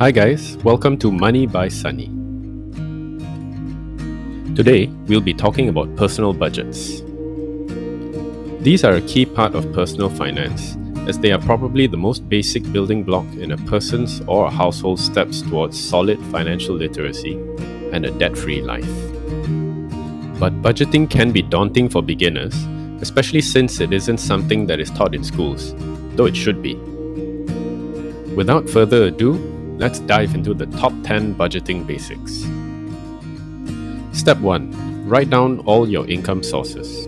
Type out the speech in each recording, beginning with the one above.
Hi guys, welcome to Money by Sunny. Today, we'll be talking about personal budgets. These are a key part of personal finance, as they are probably the most basic building block in a person's or a household's steps towards solid financial literacy and a debt-free life. But budgeting can be daunting for beginners, especially since it isn't something that is taught in schools, though it should be. Without further ado, let's dive into the top 10 budgeting basics. Step 1. Write down all your income sources.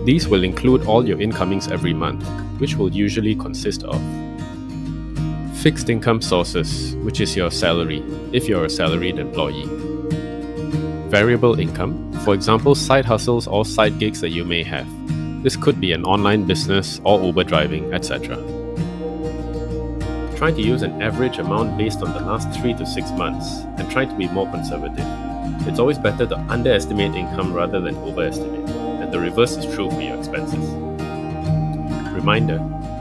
These will include all your incomings every month, which will usually consist of fixed income sources, which is your salary, if you're a salaried employee. Variable income, for example, side hustles or side gigs that you may have. This could be an online business or Uber driving, etc. Try to use an average amount based on the last 3 to 6 months and try to be more conservative. It's always better to underestimate income rather than overestimate, and the reverse is true for your expenses. Reminder,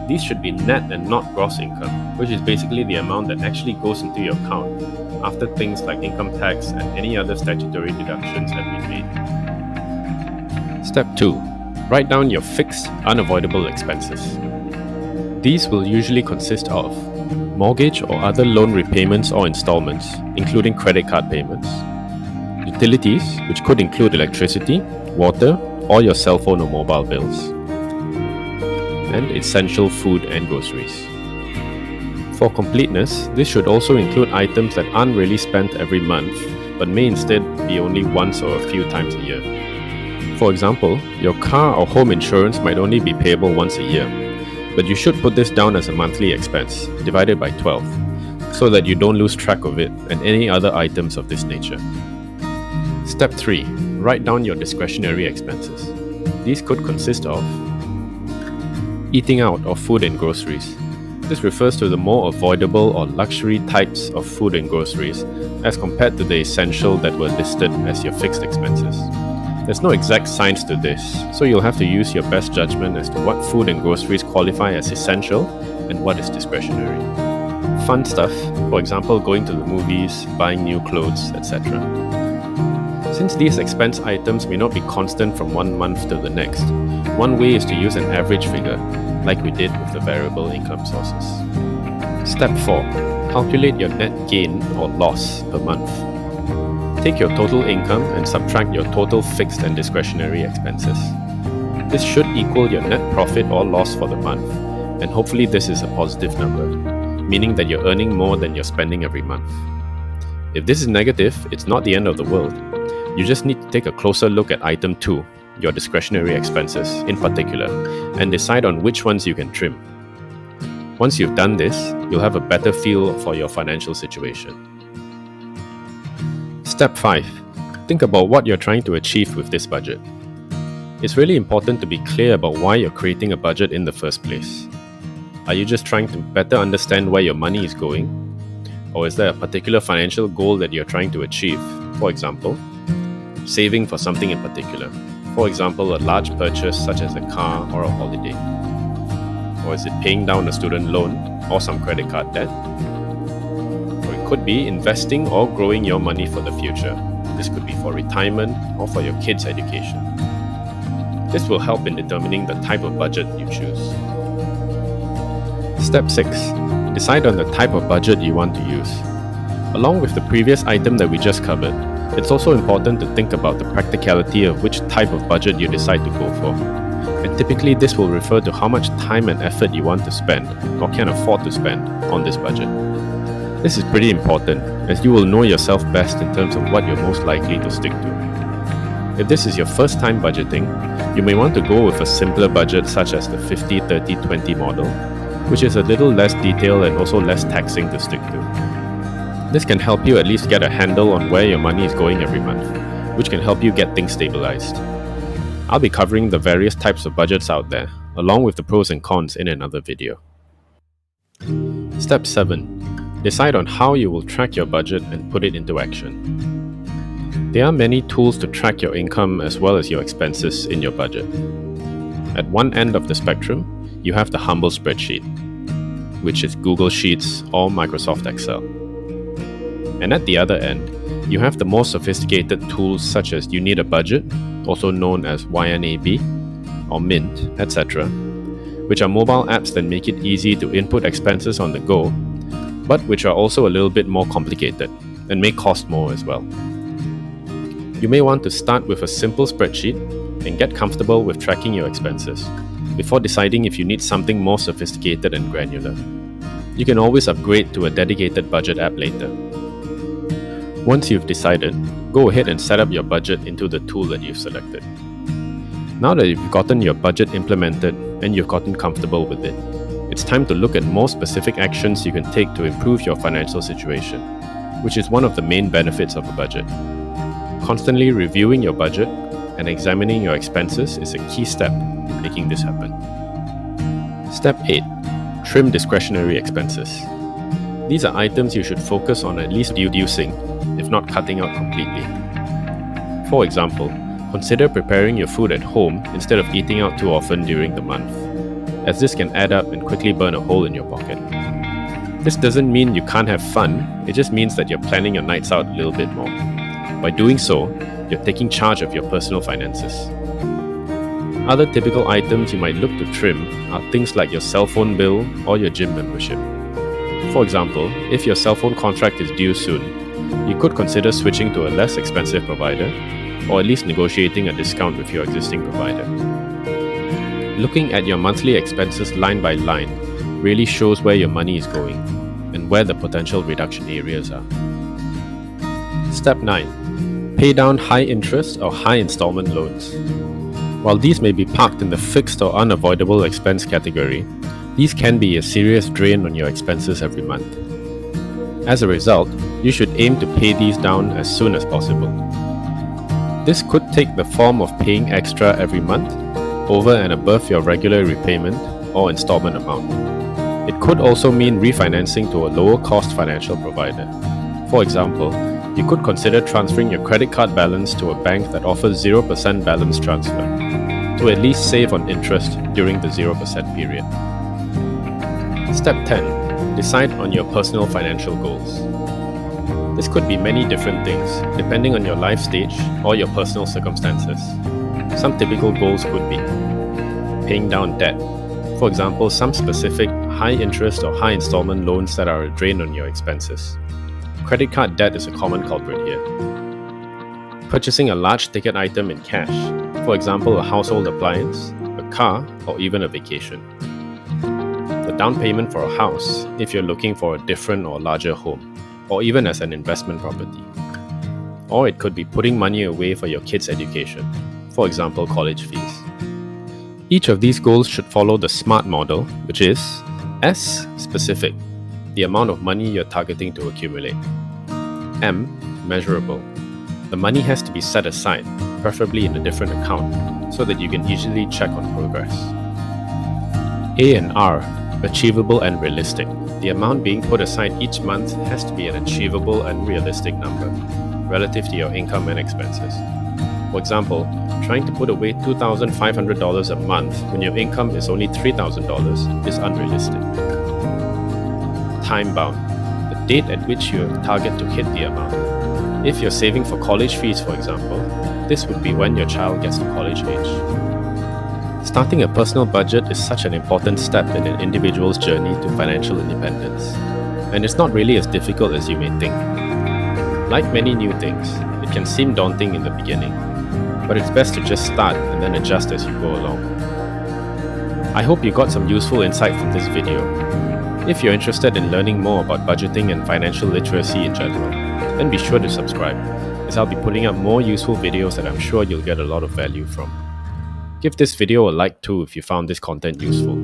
these should be net and not gross income, which is basically the amount that actually goes into your account after things like income tax and any other statutory deductions have been made. Step 2. Write down your fixed, unavoidable expenses. These will usually consist of mortgage or other loan repayments or installments, including credit card payments, utilities, which could include electricity, water, or your cell phone or mobile bills, and essential food and groceries. For completeness, this should also include items that aren't really spent every month, but may instead be only once or a few times a year. For example, your car or home insurance might only be payable once a year, but you should put this down as a monthly expense, divided by 12, so that you don't lose track of it and any other items of this nature. Step 3. Write down your discretionary expenses. These could consist of eating out or food and groceries. This refers to the more avoidable or luxury types of food and groceries as compared to the essential that were listed as your fixed expenses. There's no exact science to this, so you'll have to use your best judgment as to what food and groceries qualify as essential and what is discretionary. Fun stuff, for example, going to the movies, buying new clothes, etc. Since these expense items may not be constant from one month to the next, one way is to use an average figure, like we did with the variable income sources. Step 4. Calculate your net gain or loss per month. Take your total income and subtract your total fixed and discretionary expenses. This should equal your net profit or loss for the month, and hopefully this is a positive number, meaning that you're earning more than you're spending every month. If this is negative, it's not the end of the world. You just need to take a closer look at item 2, your discretionary expenses in particular, and decide on which ones you can trim. Once you've done this, you'll have a better feel for your financial situation. Step 5. Think about what you're trying to achieve with this budget. It's really important to be clear about why you're creating a budget in the first place. Are you just trying to better understand where your money is going? Or is there a particular financial goal that you're trying to achieve? For example, saving for something in particular. For example, a large purchase such as a car or a holiday. Or is it paying down a student loan or some credit card debt? Could be investing or growing your money for the future. This could be for retirement or for your kids' education. This will help in determining the type of budget you choose. Step 6. Decide on the type of budget you want to use. Along with the previous item that we just covered, it's also important to think about the practicality of which type of budget you decide to go for. And typically this will refer to how much time and effort you want to spend or can afford to spend on this budget. This is pretty important, as you will know yourself best in terms of what you're most likely to stick to. If this is your first time budgeting, you may want to go with a simpler budget such as the 50-30-20 model, which is a little less detailed and also less taxing to stick to. This can help you at least get a handle on where your money is going every month, which can help you get things stabilized. I'll be covering the various types of budgets out there, along with the pros and cons in another video. Step 7. Decide on how you will track your budget and put it into action. There are many tools to track your income as well as your expenses in your budget. At one end of the spectrum, you have the humble spreadsheet. which is Google Sheets or Microsoft Excel. And at the other end, you have the more sophisticated tools such as You Need a Budget, also known as YNAB or Mint, etc., which are mobile apps that make it easy to input expenses on the go, but which are also a little bit more complicated and may cost more as well. You may want to start with a simple spreadsheet and get comfortable with tracking your expenses before deciding if you need something more sophisticated and granular. You can always upgrade to a dedicated budget app later. Once you've decided, go ahead and set up your budget into the tool that you've selected. Now that you've gotten your budget implemented and you've gotten comfortable with it, it's time to look at more specific actions you can take to improve your financial situation, which is one of the main benefits of a budget. Constantly reviewing your budget and examining your expenses is a key step in making this happen. Step 8. Trim discretionary expenses. These are items you should focus on at least reducing, if not cutting out completely. For example, consider preparing your food at home instead of eating out too often during the month, as this can add up and quickly burn a hole in your pocket. This doesn't mean you can't have fun, it just means that you're planning your nights out a little bit more. By doing so, you're taking charge of your personal finances. Other typical items you might look to trim are things like your cell phone bill or your gym membership. For example, if your cell phone contract is due soon, you could consider switching to a less expensive provider, or at least negotiating a discount with your existing provider. Looking at your monthly expenses line by line really shows where your money is going and where the potential reduction areas are. Step 9. Pay down high interest or high installment loans. While these may be parked in the fixed or unavoidable expense category, these can be a serious drain on your expenses every month. As a result, you should aim to pay these down as soon as possible. This could take the form of paying extra every month, over and above your regular repayment or installment amount. It could also mean refinancing to a lower cost financial provider. For example, you could consider transferring your credit card balance to a bank that offers 0% balance transfer, to at least save on interest during the 0% period. Step 10. Decide on your personal financial goals. This could be many different things, depending on your life stage or your personal circumstances. Some typical goals could be paying down debt. For example, some specific high interest or high installment loans that are a drain on your expenses. Credit card debt is a common culprit here. Purchasing a large ticket item in cash, for example a household appliance, a car, or even a vacation. The down payment for a house, if you're looking for a different or larger home, or even as an investment property. Or it could be putting money away for your kids' education, for example college fees. Each of these goals should follow the SMART model, which is S. Specific, the amount of money you're targeting to accumulate. M. Measurable, the money has to be set aside, preferably in a different account, so that you can easily check on progress. A and R. Achievable and realistic, the amount being put aside each month has to be an achievable and realistic number, relative to your income and expenses. For example, trying to put away $2,500 a month when your income is only $3,000 is unrealistic. Time-bound, the date at which you target to hit the amount. If you're saving for college fees, for example, this would be when your child gets to college age. Starting a personal budget is such an important step in an individual's journey to financial independence, and it's not really as difficult as you may think. Like many new things, it can seem daunting in the beginning, but it's best to just start and then adjust as you go along. I hope you got some useful insight from this video. If you're interested in learning more about budgeting and financial literacy in general, then be sure to subscribe, as I'll be putting up more useful videos that I'm sure you'll get a lot of value from. Give this video a like too if you found this content useful.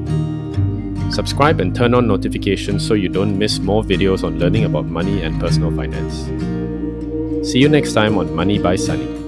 Subscribe and turn on notifications so you don't miss more videos on learning about money and personal finance. See you next time on Money by Sunny.